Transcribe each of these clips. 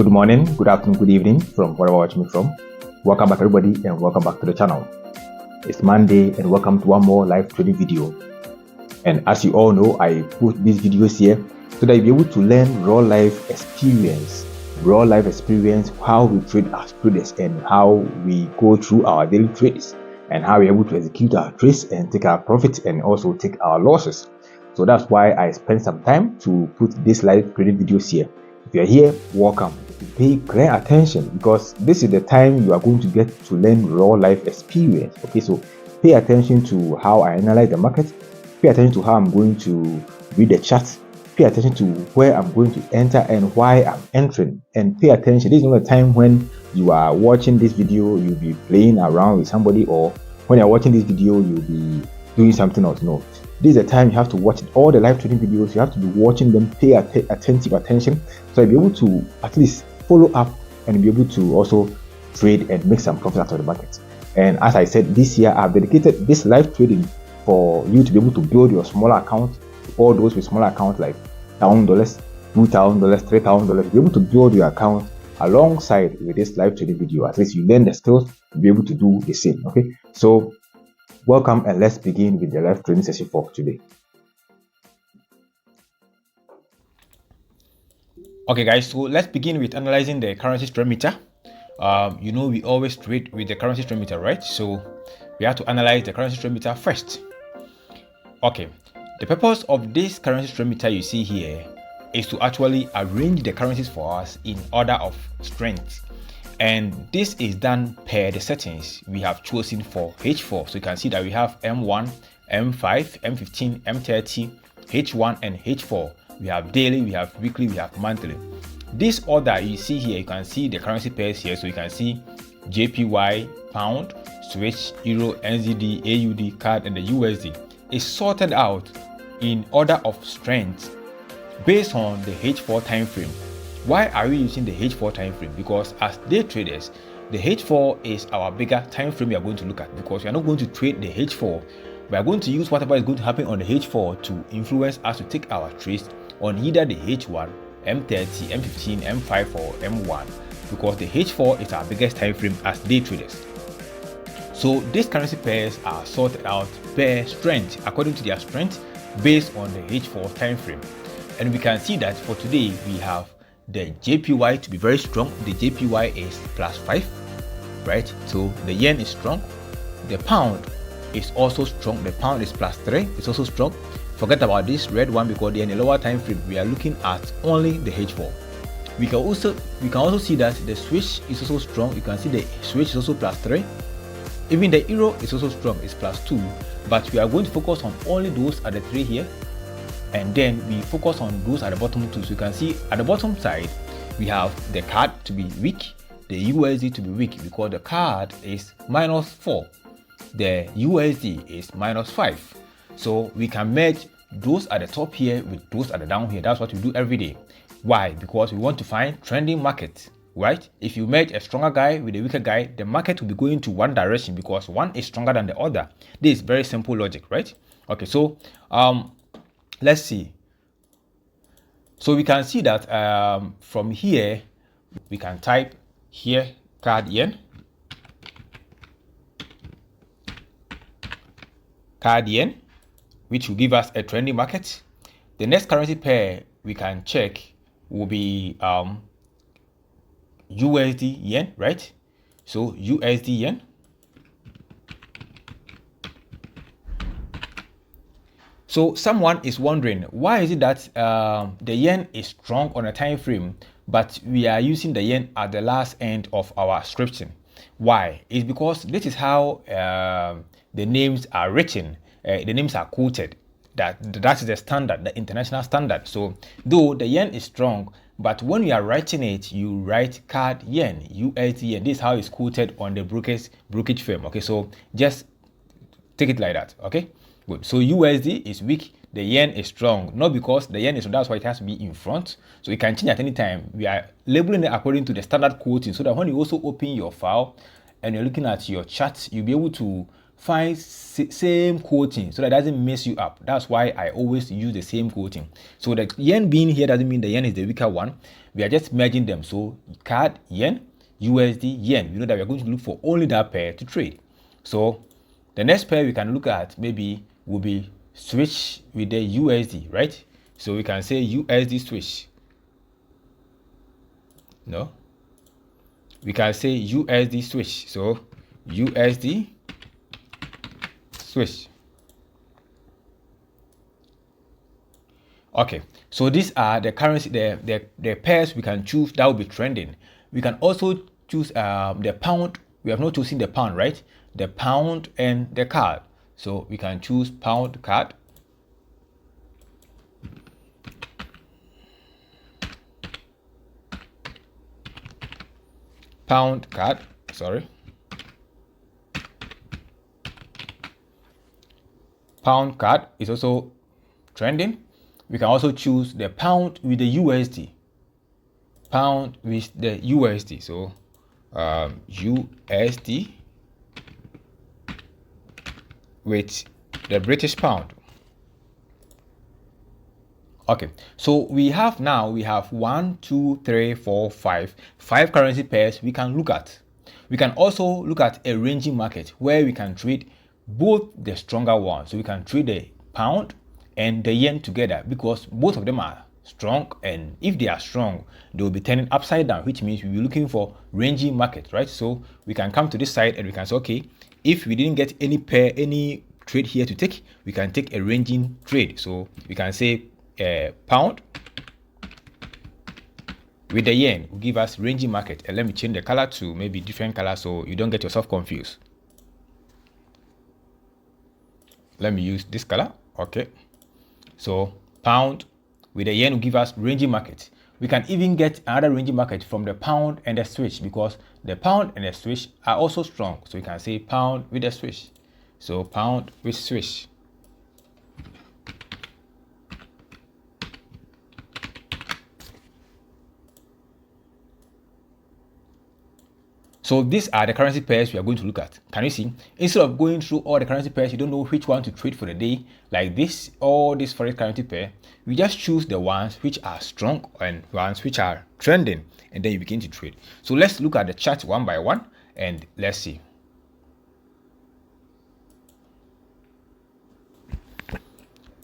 Good morning, good afternoon, good evening from wherever you're watching me from. Welcome back everybody and welcome back to the channel. It's Monday and welcome to one more live trading video. And as you all know, I put these videos here so that you'll be able to learn real life experience, how we trade as traders and how we go through our daily trades and how we're able to execute our trades and take our profits and also take our losses. So that's why I spent some time to put this live trading videos here. If you're here, welcome. Pay great attention because this is the time you are going to get to learn real life experience. Okay, so pay attention to how I analyze the market, pay attention to how I'm going to read the chart, pay attention to where I'm going to enter and why I'm entering, and pay attention. This is not a time when you are watching this video, you'll be playing around with somebody, or when you're watching this video, you'll be doing something else. No. This is the time you have to watch all the live trading videos. You have to be watching them, pay attentive attention, so you'll be able to at least follow up and be able to also trade and make some profit out of the market. And as I said, this year I've dedicated this live trading for you to be able to build your smaller account. All those with smaller accounts like $1,000, $2,000, $3,000, be able to build your account alongside with this live trading video. At least you learn the skills to be able to do the same. Okay, so welcome and let's begin with the live trading session for today. Okay guys, so let's begin with analyzing the currency strength meter. We always trade with the currency strength meter, right? So we have to analyze the currency strength meter first. Okay, the purpose of this currency strength meter you see here is to actually arrange the currencies for us in order of strength. And this is done per the settings we have chosen for H4. So you can see that we have M1, M5, M15, M30, H1 and H4. We have daily, we have weekly, we have monthly. This order you see here, you can see the currency pairs here. So you can see JPY, pound, Swiss, euro, NZD, AUD, CAD and the USD is sorted out in order of strength based on the H4 time frame. Why are we using the H4 time frame? Because as day traders, the H4 is our bigger time frame we are going to look at, because we are not going to trade the H4. We are going to use whatever is going to happen on the H4 to influence us to take our trades on either the H1, M30, M15, M5 or M1, because the H4 is our biggest time frame as day traders. So these currency pairs are sorted out per strength according to their strength based on the H4 time frame. And we can see that for today we have the JPY to be very strong. The JPY is +5, right? So the yen is strong. The pound is also strong. The pound is +3. It's also strong. Forget about this red one because they're in a lower time frame. We are looking at only the H4. We can also see that the Swiss is also strong. You can see the Swiss is also +3. Even the euro is also strong. It's +2. But we are going to focus on only those at the 3 here. And then we focus on those at the bottom too. So you can see at the bottom side, we have the CAD to be weak, the USD to be weak because the CAD is -4, the USD is -5. So we can merge those at the top here with those at the down here. That's what we do every day. Why? Because we want to find trending markets, right? If you merge a stronger guy with a weaker guy, the market will be going to one direction because one is stronger than the other. This is very simple logic, right? Okay, so let's see. So we can see that from here, we can type here CAD yen, which will give us a trending market. The next currency pair we can check will be USD yen, right? So USD yen. So someone is wondering, why is it that the yen is strong on a time frame, but we are using the yen at the last end of our description? Why? It's because this is how the names are written. The names are quoted. That is the standard, the international standard. So though the yen is strong, but when you are writing it, you write CAD yen, USD yen. This is how it's quoted on the brokerage firm. Okay, so just take it like that. Okay. Good. So USD is weak, the yen is strong. Not because the yen is strong, that's why it has to be in front. So it can change at any time. We are labeling it according to the standard quoting so that when you also open your file and you're looking at your chart, you'll be able to find same quoting so that it doesn't mess you up. That's why I always use the same quoting. So the yen being here doesn't mean the yen is the weaker one. We are just merging them. So CAD yen, USD yen. You know that we are going to look for only that pair to trade. So the next pair we can look at maybe will be switch with the USD, right? So we can say USD switch. No, we can say USD switch. So USD switch. Okay, so these are the currency, the pairs we can choose that will be trending. We can also choose the pound. We have not chosen the pound, right? The pound and the CAD. So we can choose pound CAD. Pound CAD, sorry. Pound CAD is also trending. We can also choose the pound with the USD. Pound with the USD. So USD with the British pound. Okay, so we have 1, 2, 3, 4, 5 currency pairs we can look at. We can also look at a ranging market where we can trade both the stronger ones. So we can trade the pound and the yen together because both of them are strong, and if they are strong, they will be turning upside down, which means we'll be looking for ranging market, right? So we can come to this side and we can say, okay, if we didn't get any pair, any trade here to take, we can take a ranging trade. So we can say pound with the yen will give us ranging market. And let me change the color to maybe different color so you don't get yourself confused. Let me use this color. Okay, so pound with the yen will give us ranging market. We can even get another ranging market from the pound and the switch because the pound and the switch are also strong. So we can say pound with the switch. So pound with switch. So these are the currency pairs we are going to look at. Can you see? Instead of going through all the currency pairs, you don't know which one to trade for the day, like this or this forex currency pair, we just choose the ones which are strong and ones which are trending, and then you begin to trade. So let's look at the chart one by one and let's see.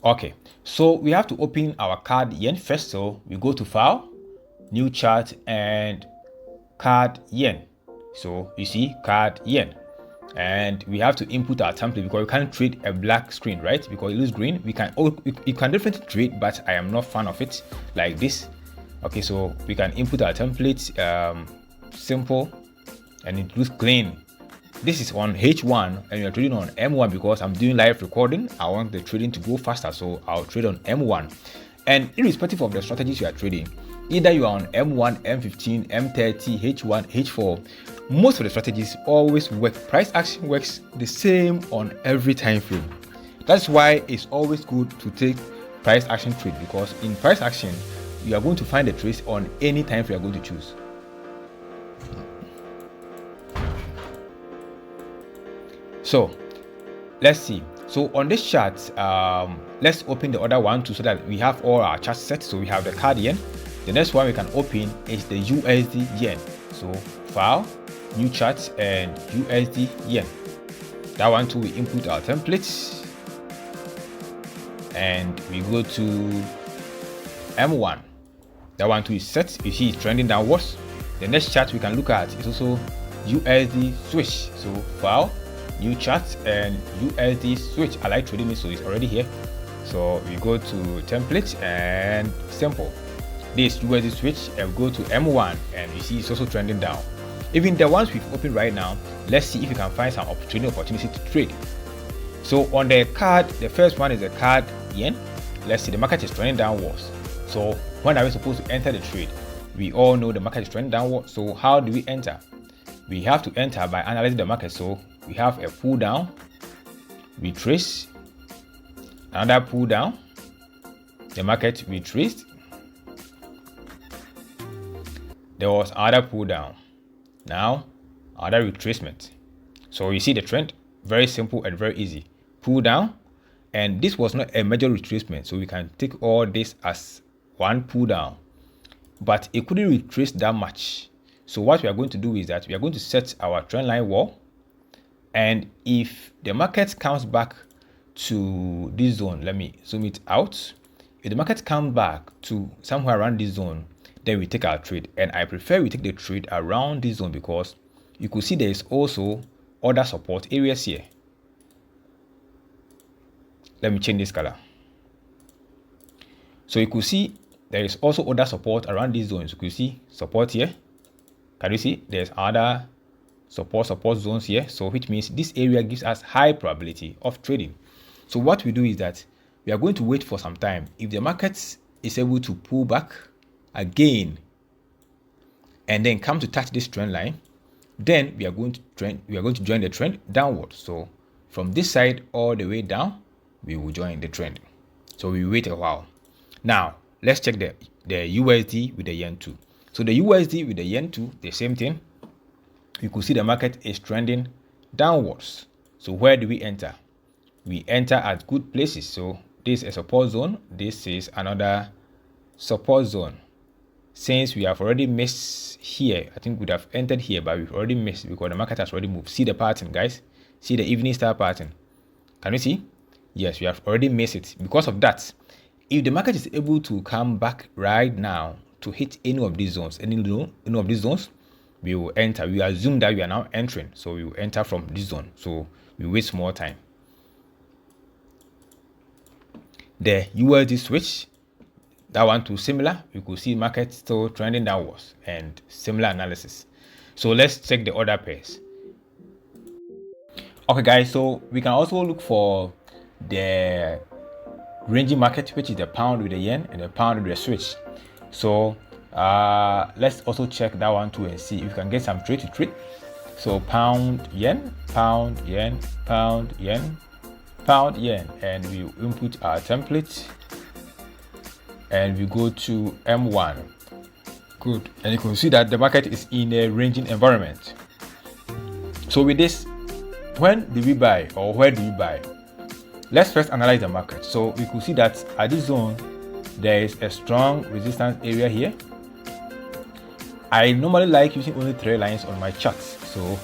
Okay, so we have to open our CAD yen first. So we go to File, New Chart, and CAD yen. So you see CAD yen, and we have to input our template because we can't trade a black screen, right? Because it looks green. You can definitely trade, but I am not fan of it like this. Okay, so we can input our template, simple, and it looks clean. This is on H1 and you're trading on M1 because I'm doing live recording. I want the trading to go faster, so I'll trade on M1. And irrespective of the strategies you are trading, either you are on M1, M15, M30, H1, H4, most of the strategies always work. Price action works the same on every time frame. That's why it's always good to take price action trade, because in price action, you are going to find the trades on any time frame you are going to choose. So let's see. So on this chart, let's open the other one too, so that we have all our charts set. So we have the CAD yen. The next one we can open is the USD yen. So File, New Chart, and USD yen. That one too, we input our templates and we go to M1. That one too is set. You see it's trending downwards. The next chart we can look at is also USD switch. So File, New Chart, and USD switch. I like trading it, so it's already here. So we go to template and simple. This USD switch, and go to M1, and you see it's also trending down. Even the ones we've opened right now, let's see if we can find some opportunity to trade. So on the CAD, the first one is the CAD yen. Let's see, the market is trending downwards. So when are we supposed to enter the trade? We all know the market is trending downwards. So how do we enter? We have to enter by analyzing the market. So we have a pull down, retrace, another pull down, the market retraced, there was another pull down, now another retracement. So you see the trend, Very simple and very easy. Pull down, and this was not a major retracement, so we can take all this as one pull down, but it couldn't retrace that much. So what we are going to do is that we are going to set our trend line wall, and if the market comes back to this zone, let me zoom it out. If the market comes back to somewhere around this zone, then we take our trade, and I prefer we take the trade around this zone because you could see there is also other support areas here. Let me change this color. So you could see there is also other support around these zones. You could see support here. Can you see there's other support zones here? So which means this area gives us high probability of trading. So what we do is that we are going to wait for some time. If the market is able to pull back again and then come to touch this trend line, then we are going to join the trend downward. So from this side all the way down, we will join the trend. So we wait a while. Now let's check the USD with the yen too. So the USD with the yen too, the same thing. You could see the market is trending downwards. So where do we enter? We enter at good places. So this is a support zone. This is another support zone. Since we have already missed here, I think we'd have entered here, but we've already missed because the market has already moved. See the pattern, guys. See the evening star pattern. Can you see? Yes, we have already missed it. Because of that, if the market is able to come back right now to hit any of these zones, we will enter. We assume that we are now entering, so we will enter from this zone. So we waste more time. The USD switch, that one too similar. You could see market still trending downwards and similar analysis. So let's check the other pairs. Okay guys, so we can also look for the ranging market, which is the pound with the yen and the pound with the switch. So let's also check that one too and see if we can get some trade to trade. So pound yen, pound yen, pound yen, pound yen, and we input our template and we go to M1. Good. And you can see that the market is in a ranging environment. So with this, when do we buy or where do we buy? Let's first analyze the market. So we could see that at this zone there is a strong resistance area here. I normally like using only 3 lines on my charts. So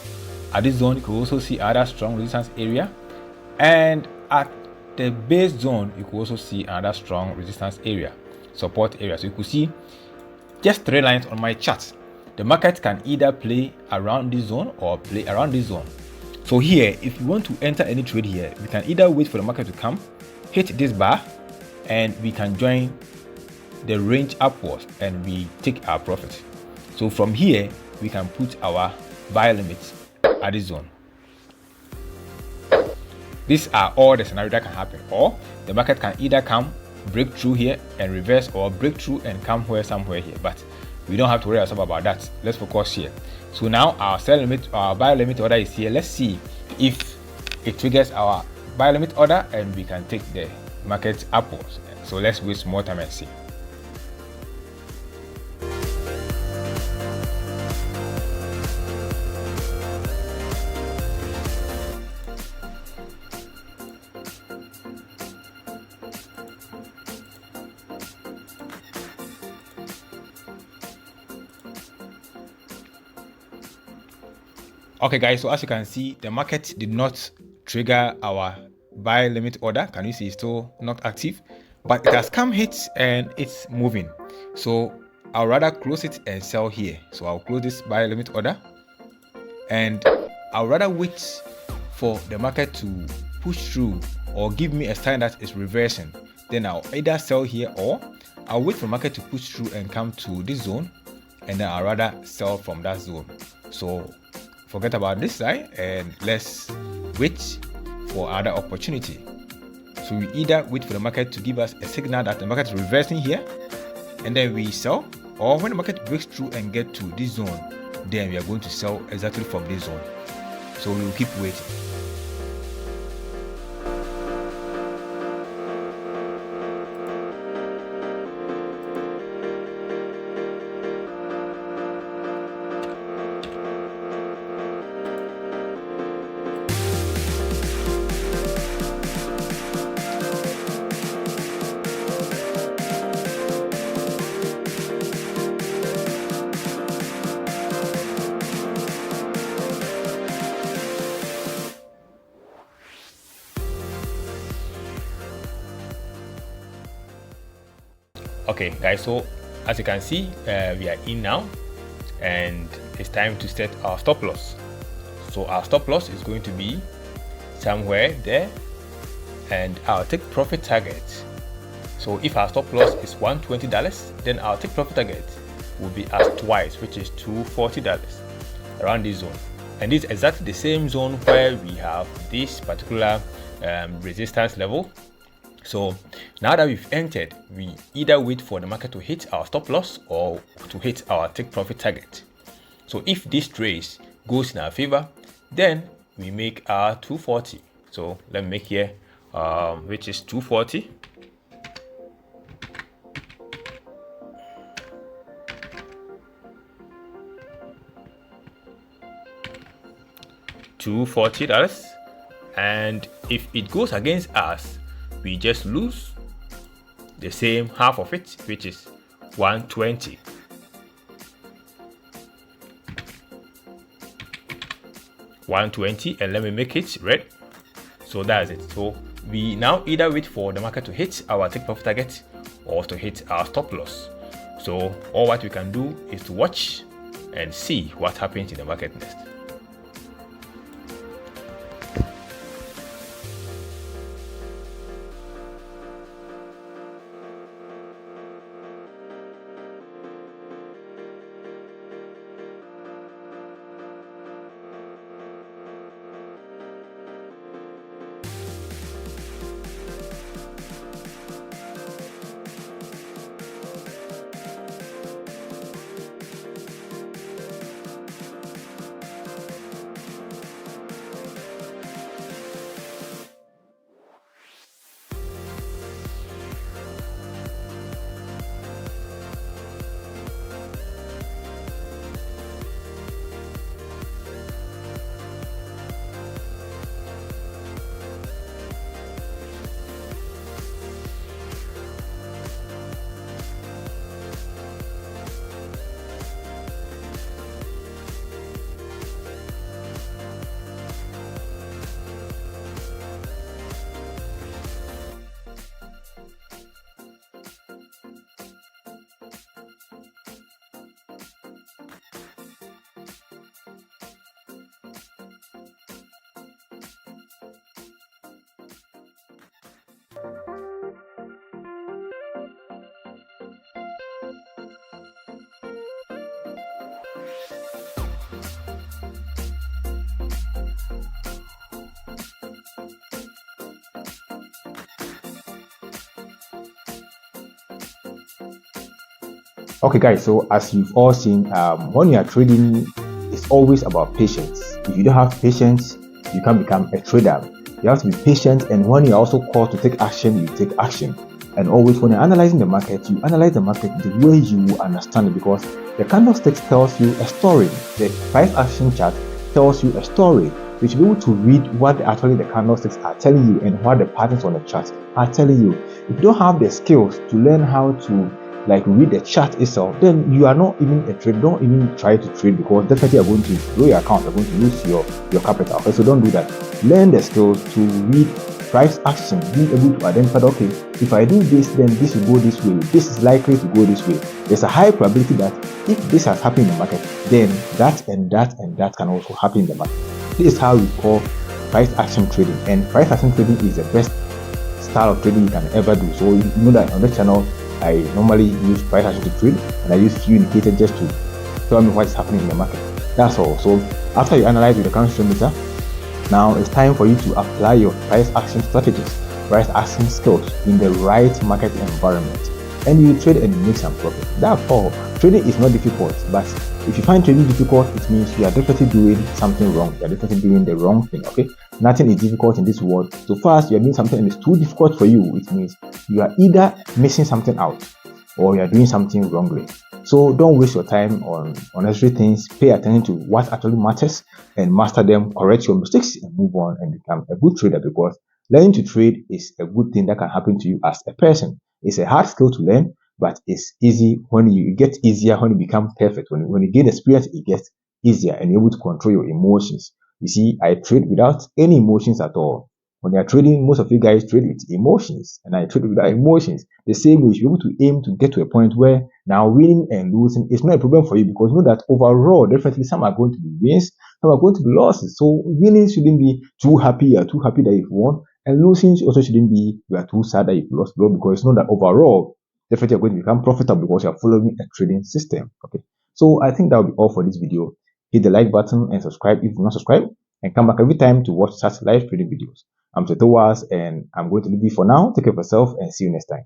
at this zone you could also see other strong resistance area, and at the base zone you could also see another strong resistance area, support area. So you could see just 3 lines on my chart. The market can either play around this zone or play around this zone. So here, if you want to enter any trade here, we can either wait for the market to come, hit this bar, and we can join the range upwards and we take our profit. So from here, we can put our buy limits at this zone. These are all the scenarios that can happen. Or the market can either come, break through here and reverse, or break through and come somewhere here. But we don't have to worry ourselves about that. Let's focus here. So now our sell limit, our buy limit order is here. Let's see if it triggers our buy limit order and we can take the market upwards. So let's waste more time and see. Okay guys, so as you can see, the market did not trigger our buy limit order. Can you see it's still not active, but it has come hit and it's moving. So I'll rather close it and sell here. So I'll close this buy limit order and I'll rather wait for the market to push through or give me a sign that it's reversing. Then I'll either sell here or I'll wait for the market to push through and come to this zone, and then I'll rather sell from that zone. So forget about this side and let's wait for other opportunity. So we either wait for the market to give us a signal that the market is reversing here and then we sell, or when the market breaks through and get to this zone, then we are going to sell exactly from this zone. So we will keep waiting. Okay guys, so as you can see, we are in now and it's time to set our stop loss. So our stop loss is going to be somewhere there, and our take profit target. So if our stop loss is $120, then our take profit target will be as twice, which is $240, around this zone. And this is exactly the same zone where we have this particular resistance level. So now that we've entered, we either wait for the market to hit our stop loss or to hit our take profit target. So if this trade goes in our favor, then we make our 240. So let me make here which is 240. $240, and if it goes against us, we just lose the same half of it, which is 120. And let me make it red. So that's it. So we now either wait for the market to hit our take profit target or to hit our stop loss. So all what we can do is to watch and see what happens in the market next. Okay guys, so as you've all seen, when you are trading, it's always about patience. If you don't have patience, you can't become a trader. You have to be patient, and when you're also called to take action, you take action. And always when you're analyzing the market, you analyze the market the way you understand it, because the candlestick tells you a story. The price action chart tells you a story. You should be able to read what actually the candlesticks are telling you and what the patterns on the chart are telling you. If you don't have the skills to learn how to read the chart itself, then you are not even a trader. Don't even try to trade, because definitely you're going to blow your account, you're going to lose your capital. Okay, so don't do that. Learn the skills to read price action, being able to identify, okay, if I do this, then this will go this way, this is likely to go this way. There's a high probability that if this has happened in the market, then that and that and that can also happen in the market. This is how we call price action trading, and price action trading is the best style of trading you can ever do. So you know that on this channel I normally use price action to trade, and I use few indicators just to tell me what is happening in the market. That's all. So after you analyze with the currency meter, now it's time for you to apply your price action strategies, price action skills in the right market environment, and you trade and make some profit. That's all. Trading is not difficult, but if you find trading difficult, it means you are definitely doing something wrong. You are definitely doing the wrong thing. Okay, nothing is difficult in this world. So far as you are doing something and it's too difficult for you, it means you are either missing something out or you are doing something wrongly. So don't waste your time on unnecessary things. Pay attention to what actually matters and master them. Correct your mistakes and move on and become a good trader, because learning to trade is a good thing that can happen to you as a person. It's a hard skill to learn, but it's easy when you get easier when you become perfect. When you gain experience, it gets easier and you're able to control your emotions. You see, I trade without any emotions at all. When you're trading, most of you guys trade with emotions, and I trade without emotions. The same way, you should be able to aim to get to a point where now winning and losing is not a problem for you, because you know that overall, definitely some are going to be wins, some are going to be losses. So winning shouldn't be too happy, you are too happy that you've won, and losing also shouldn't be you are too sad that you've lost, bro, because you know that overall, definitely you're going to become profitable because you're following a trading system. Okay, so I think that will be all for this video. Hit the like button and subscribe if you're not subscribed, and come back every time to watch such live trading videos. I'm Setowas, and I'm going to leave you for now. Take care of yourself and see you next time.